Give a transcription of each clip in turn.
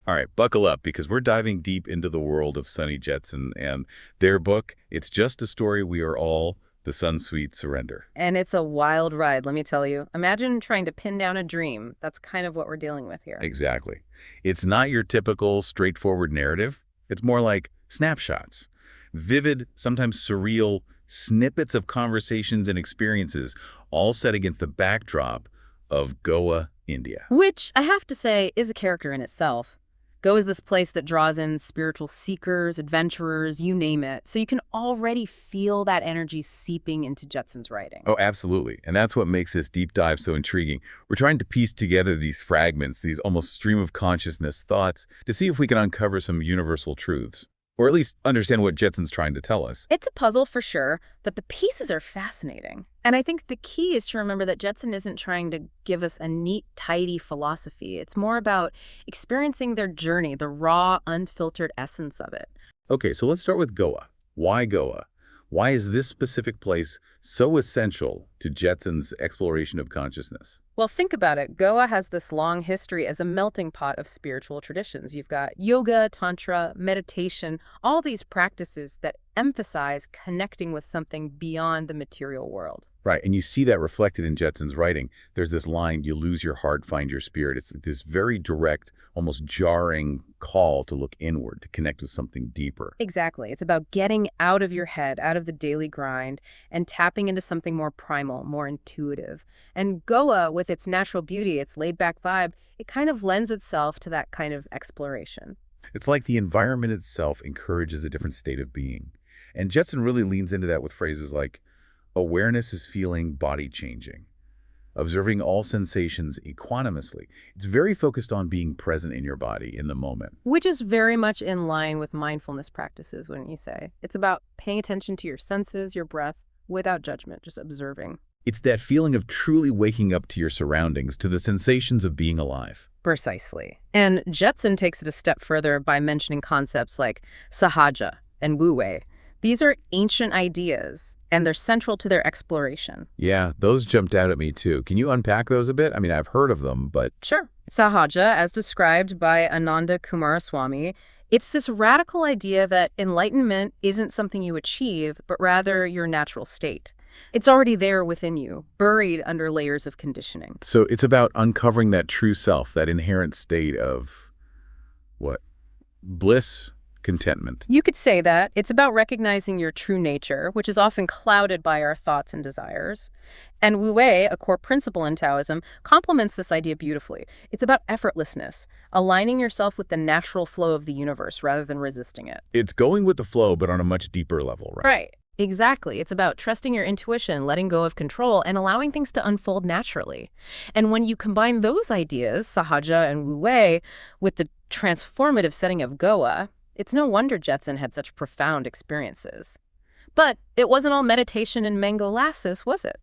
All right, buckle up because we're diving deep into the world of Sunny Jetsun and their book, It's Just a Story We Are All, The Sunsweet Surrender. And it's a wild ride, let me tell you. Imagine trying to pin down a dream. That's kind of what we're dealing with here. Exactly. It's not your typical straightforward narrative. It's more like snapshots. Vivid, sometimes surreal, snippets of conversations and experiences, all set against the backdrop of Goa, India. Which, I have to say, is a character in itself. Go is this place that draws in spiritual seekers, adventurers, you name it. So you can already feel that energy seeping into Jetsun's writing. Oh, absolutely. And that's what makes this deep dive so intriguing. We're trying to piece together these fragments, these almost stream of consciousness thoughts, to see if we can uncover some universal truths, or at least understand what Jetsun's trying to tell us. It's a puzzle for sure, but the pieces are fascinating. And I think the key is to remember that Jetsun isn't trying to give us a neat, tidy philosophy. It's more about experiencing their journey, the raw, unfiltered essence of it. Okay, so let's start with Goa. Why Goa? Why is this specific place so essential to Jetsun's exploration of consciousness? Well, think about it. Goa has this long history as a melting pot of spiritual traditions. You've got yoga, tantra, meditation, all these practices that emphasize connecting with something beyond the material world. Right, and you see that reflected in Jetsun's writing. There's this line, you lose your heart, find your spirit. It's this very direct, almost jarring call to look inward, to connect with something deeper. Exactly. It's about getting out of your head, out of the daily grind, and tapping into something more primal, more intuitive. And Goa, with its natural beauty, its laid-back vibe, it kind of lends itself to that kind of exploration. It's like the environment itself encourages a different state of being. And Jetsun really leans into that with phrases like, awareness is feeling body changing, observing all sensations equanimously. It's very focused on being present in your body in the moment. Which is very much in line with mindfulness practices, wouldn't you say? It's about paying attention to your senses, your breath, without judgment, just observing. It's that feeling of truly waking up to your surroundings, to the sensations of being alive. Precisely. And Jetsun takes it a step further by mentioning concepts like Sahaja and Wu Wei. These are ancient ideas, and they're central to their exploration. Yeah, those jumped out at me too. Can you unpack those a bit? I mean, I've heard of them, but... Sure. Sahaja, as described by Ananda Kumaraswamy, it's this radical idea that enlightenment isn't something you achieve, but rather your natural state. It's already there within you, buried under layers of conditioning. So it's about uncovering that true self, that inherent state of, what? Bliss, contentment. You could say that. It's about recognizing your true nature, which is often clouded by our thoughts and desires. And Wu Wei, a core principle in Taoism, complements this idea beautifully. It's about effortlessness, aligning yourself with the natural flow of the universe rather than resisting it. It's going with the flow, but on a much deeper level, right? Right. Exactly. It's about trusting your intuition, letting go of control, and allowing things to unfold naturally. And when you combine those ideas, Sahaja and Wu Wei, with the transformative setting of Goa, it's no wonder Jetsun had such profound experiences. But it wasn't all meditation and mango lasses, was it?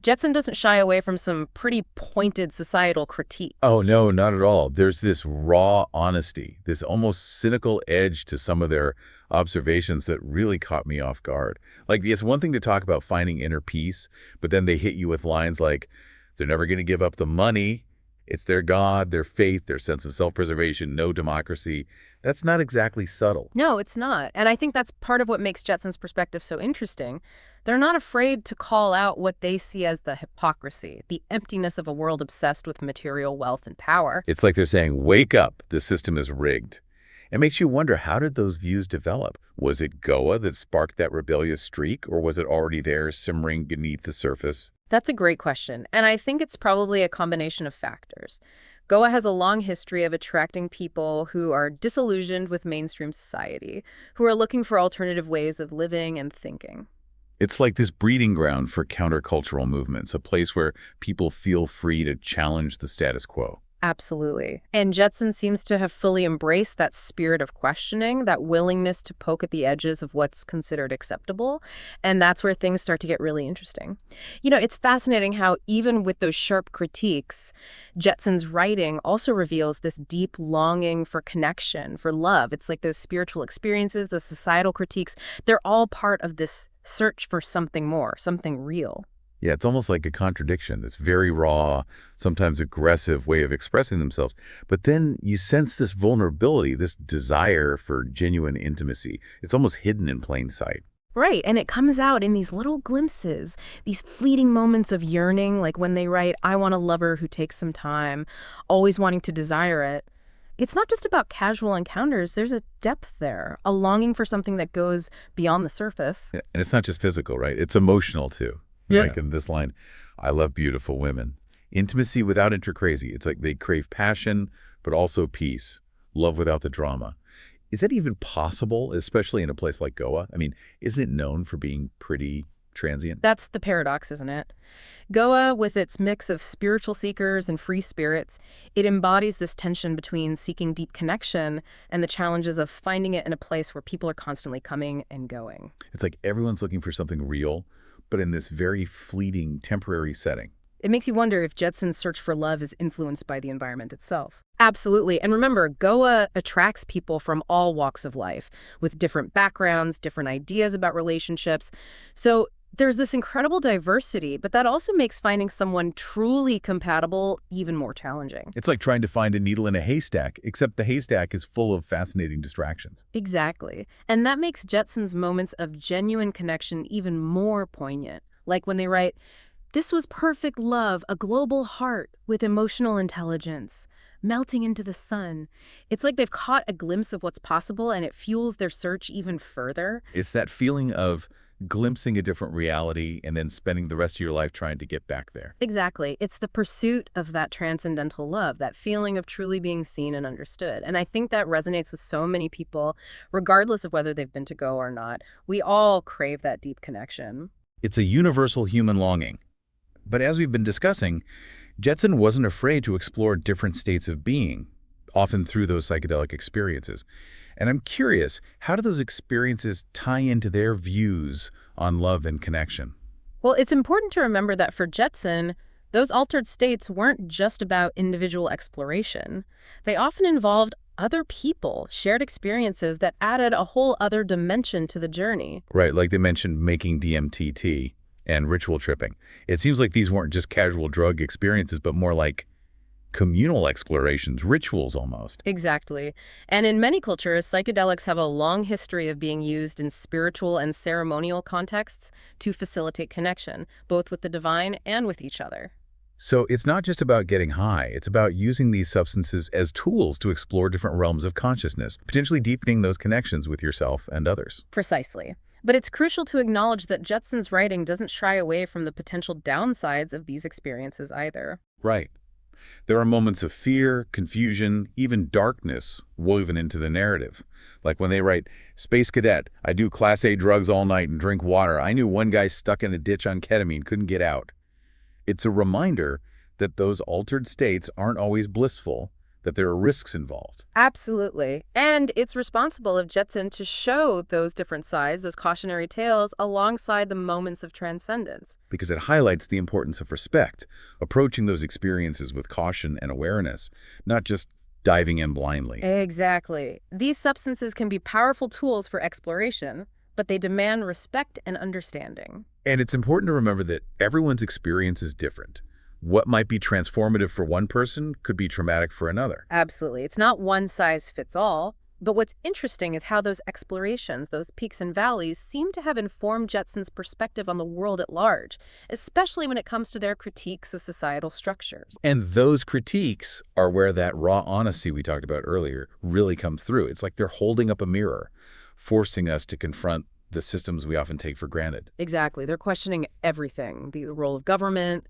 Jetsun doesn't shy away from some pretty pointed societal critiques. Oh, no, not at all. There's this raw honesty, this almost cynical edge to some of their observations that really caught me off guard. Like, it's one thing to talk about finding inner peace, but then they hit you with lines like, they're never going to give up the money. It's their God, their faith, their sense of self-preservation, no democracy. That's not exactly subtle. No, it's not. And I think that's part of what makes Jetsun's perspective so interesting. They're not afraid to call out what they see as the hypocrisy, the emptiness of a world obsessed with material wealth and power. It's like they're saying, wake up, the system is rigged. It makes you wonder, how did those views develop? Was it Goa that sparked that rebellious streak, or was it already there simmering beneath the surface? That's a great question, and I think it's probably a combination of factors. Goa has a long history of attracting people who are disillusioned with mainstream society, who are looking for alternative ways of living and thinking. It's like this breeding ground for countercultural movements, a place where people feel free to challenge the status quo. Absolutely. And Jetsun seems to have fully embraced that spirit of questioning, that willingness to poke at the edges of what's considered acceptable. And that's where things start to get really interesting. You know, it's fascinating how even with those sharp critiques, Jetsun's writing also reveals this deep longing for connection, for love. It's like those spiritual experiences, the societal critiques, they're all part of this search for something more, something real. Yeah, it's almost like a contradiction, this very raw, sometimes aggressive way of expressing themselves. But then you sense this vulnerability, this desire for genuine intimacy. It's almost hidden in plain sight. Right, and it comes out in these little glimpses, these fleeting moments of yearning, like when they write, I want a lover who takes some time, always wanting to desire it. It's not just about casual encounters, there's a depth there, a longing for something that goes beyond the surface. Yeah, and it's not just physical, right? It's emotional too. Yeah. Like in this line, I love beautiful women. Intimacy without intra-crazy. It's like they crave passion, but also peace. Love without the drama. Is that even possible, especially in a place like Goa? I mean, isn't it known for being pretty transient? That's the paradox, isn't it? Goa, with its mix of spiritual seekers and free spirits, it embodies this tension between seeking deep connection and the challenges of finding it in a place where people are constantly coming and going. It's like everyone's looking for something real, but in this very fleeting, temporary setting. It makes you wonder if Jetson's search for love is influenced by the environment itself. Absolutely. And remember, Goa attracts people from all walks of life, with different backgrounds, different ideas about relationships. So there's this incredible diversity, but that also makes finding someone truly compatible even more challenging. It's like trying to find a needle in a haystack, except the haystack is full of fascinating distractions. Exactly. And that makes Jetson's moments of genuine connection even more poignant. Like when they write, this was perfect love, a global heart with emotional intelligence, melting into the sun. It's like they've caught a glimpse of what's possible and it fuels their search even further. It's that feeling of glimpsing a different reality and then spending the rest of your life trying to get back there. Exactly. It's the pursuit of that transcendental love, that feeling of truly being seen and understood. And I think that resonates with so many people, regardless of whether they've been to Go or not. We all crave that deep connection. It's a universal human longing. But as we've been discussing, Jetson wasn't afraid to explore different states of being, often through those psychedelic experiences. And I'm curious, how do those experiences tie into their views on love and connection? Well, it's important to remember that for Jetson, those altered states weren't just about individual exploration. They often involved other people, shared experiences that added a whole other dimension to the journey. Right, like they mentioned making DMTT and ritual tripping. It seems like these weren't just casual drug experiences, but more like communal explorations, rituals almost. Exactly. And in many cultures, psychedelics have a long history of being used in spiritual and ceremonial contexts to facilitate connection, both with the divine and with each other. So it's not just about getting high, it's about using these substances as tools to explore different realms of consciousness, potentially deepening those connections with yourself and others. Precisely. But it's crucial to acknowledge that Jetson's writing doesn't shy away from the potential downsides of these experiences either. Right. There are moments of fear, confusion, even darkness woven into the narrative. Like when they write, Space Cadet, I do Class A drugs all night and drink water. I knew one guy stuck in a ditch on ketamine, couldn't get out. It's a reminder that those altered states aren't always blissful, that there are risks involved. Absolutely. And it's responsible of Jetson to show those different sides, those cautionary tales, alongside the moments of transcendence. Because it highlights the importance of respect, approaching those experiences with caution and awareness, not just diving in blindly. Exactly. These substances can be powerful tools for exploration, but they demand respect and understanding. And it's important to remember that everyone's experience is different. What might be transformative for one person could be traumatic for another. Absolutely. It's not one size fits all. But what's interesting is how those explorations, those peaks and valleys, seem to have informed Jetson's perspective on the world at large, especially when it comes to their critiques of societal structures. And those critiques are where that raw honesty we talked about earlier really comes through. It's like they're holding up a mirror, forcing us to confront the systems we often take for granted. Exactly. They're questioning everything, the role of government,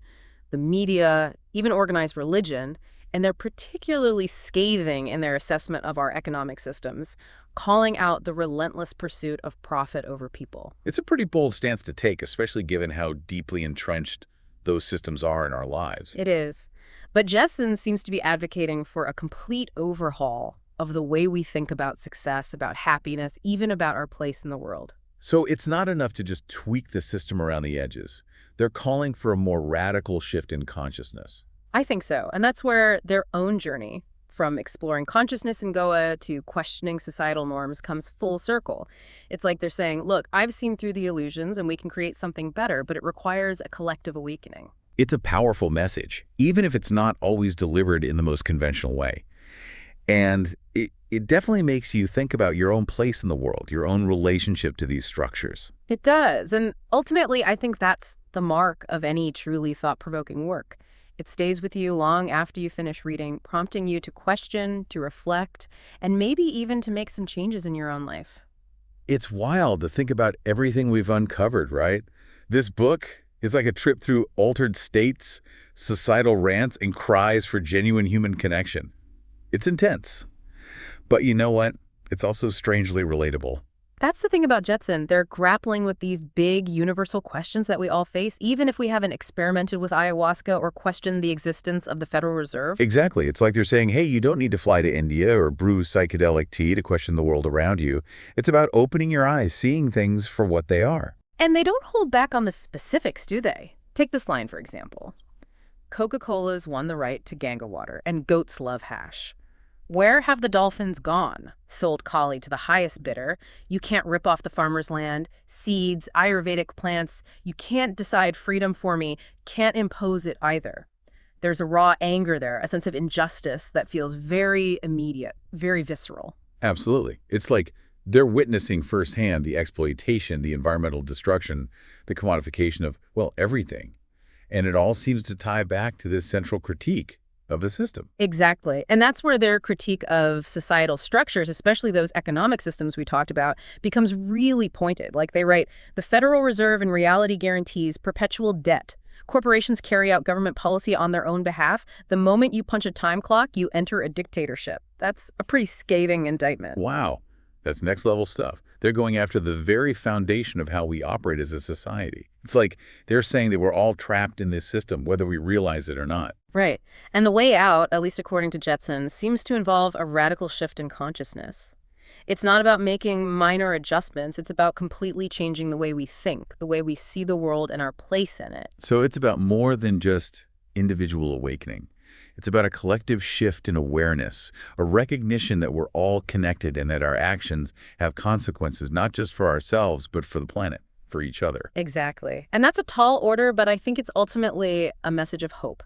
the media, even organized religion, and they're particularly scathing in their assessment of our economic systems, calling out the relentless pursuit of profit over people. It's a pretty bold stance to take, especially given how deeply entrenched those systems are in our lives. It is. But Jetson seems to be advocating for a complete overhaul of the way we think about success, about happiness, even about our place in the world. So it's not enough to just tweak the system around the edges. They're calling for a more radical shift in consciousness. I think so. And that's where their own journey from exploring consciousness in Goa to questioning societal norms comes full circle. It's like they're saying, look, I've seen through the illusions and we can create something better, but it requires a collective awakening. It's a powerful message, even if it's not always delivered in the most conventional way. And it definitely makes you think about your own place in the world, your own relationship to these structures. It does. And ultimately, I think that's the mark of any truly thought-provoking work. It stays with you long after you finish reading, prompting you to question, to reflect, and maybe even to make some changes in your own life. It's wild to think about everything we've uncovered, right? This book is like a trip through altered states, societal rants, and cries for genuine human connection. It's intense. But you know what? It's also strangely relatable. That's the thing about Jetson. They're grappling with these big universal questions that we all face, even if we haven't experimented with ayahuasca or questioned the existence of the Federal Reserve. Exactly. It's like they're saying, hey, you don't need to fly to India or brew psychedelic tea to question the world around you. It's about opening your eyes, seeing things for what they are. And they don't hold back on the specifics, do they? Take this line, for example. Coca-Cola's won the right to Ganga water, and goats love hash. Where have the dolphins gone? Sold Kali to the highest bidder. You can't rip off the farmer's land, seeds, Ayurvedic plants. You can't decide freedom for me, can't impose it either. There's a raw anger there, a sense of injustice that feels very immediate, very visceral. Absolutely. It's like they're witnessing firsthand the exploitation, the environmental destruction, the commodification of, well, everything. And it all seems to tie back to this central critique of the system. Exactly. And that's where their critique of societal structures, especially those economic systems we talked about, becomes really pointed. Like they write, the Federal Reserve in reality guarantees perpetual debt. Corporations carry out government policy on their own behalf. The moment you punch a time clock, you enter a dictatorship. That's a pretty scathing indictment. Wow. That's next level stuff. They're going after the very foundation of how we operate as a society. It's like they're saying that we're all trapped in this system, whether we realize it or not. Right. And the way out, at least according to Jetson, seems to involve a radical shift in consciousness. It's not about making minor adjustments. It's about completely changing the way we think, the way we see the world and our place in it. So it's about more than just individual awakening. It's about a collective shift in awareness, a recognition that we're all connected and that our actions have consequences, not just for ourselves, but for the planet, for each other. Exactly. And that's a tall order, but I think it's ultimately a message of hope.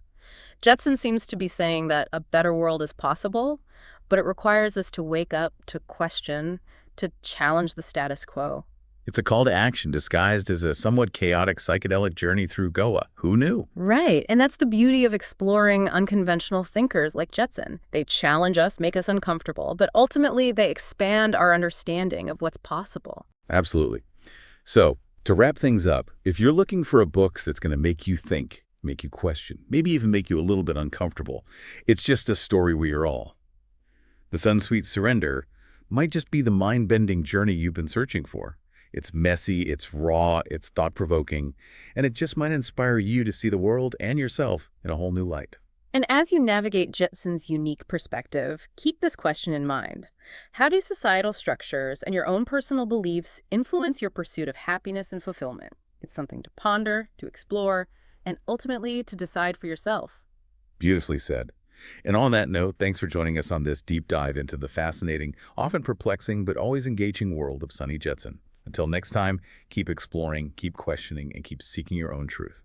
Jetson seems to be saying that a better world is possible, but it requires us to wake up, to question, to challenge the status quo. It's a call to action disguised as a somewhat chaotic psychedelic journey through Goa. Who knew? Right. And that's the beauty of exploring unconventional thinkers like Jetson. They challenge us, make us uncomfortable, but ultimately they expand our understanding of what's possible. Absolutely. So, to wrap things up, if you're looking for a book that's going to make you think, make you question, maybe even make you a little bit uncomfortable, it's just a story we are all. The Sunsweet Surrender might just be the mind-bending journey you've been searching for. It's messy, it's raw, it's thought-provoking, and it just might inspire you to see the world and yourself in a whole new light. And as you navigate Jetson's unique perspective, keep this question in mind. How do societal structures and your own personal beliefs influence your pursuit of happiness and fulfillment? It's something to ponder, to explore, and ultimately to decide for yourself. Beautifully said. And on that note, thanks for joining us on this deep dive into the fascinating, often perplexing, but always engaging world of Sunny Jetsun. Until next time, keep exploring, keep questioning, and keep seeking your own truth.